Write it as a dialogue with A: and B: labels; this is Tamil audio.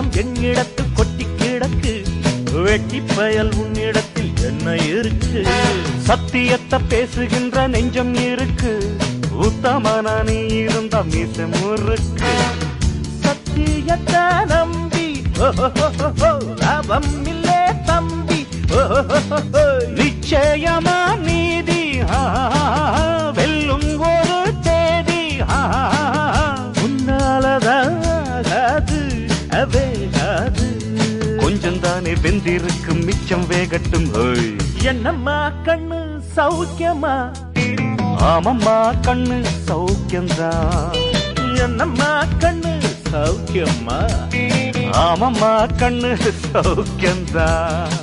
A: எல்லாம் என்னிடத்து கொட்டி கிடக்கு, வெட்டி பயல் உன்னிடத்தில் என்ன இருக்கு? சத்தியத்தை பேசுகின்ற நெஞ்சம் இருக்கு, உத்தமனா நீ இருந்த மீச முறுக்கு. சத்தியத்தை நம்பி லாபம் இல்லே தம்பி, நிச்சயமா நீதி வெல்லும் ஒரு தேதி. உன்னாலதாது அவேகாது, கொஞ்சம் தானே வெந்திருக்கும் மிச்சம் வேகட்டும். என்னம்மா கண்ணு சௌக்கியமா? ஆமம்மா கண்ணு சௌக்கியம்தான். என்னம்மா கண்ணு சௌக்கியமா? ஆமம்மா கண்ணு சௌக்கியம்தான்.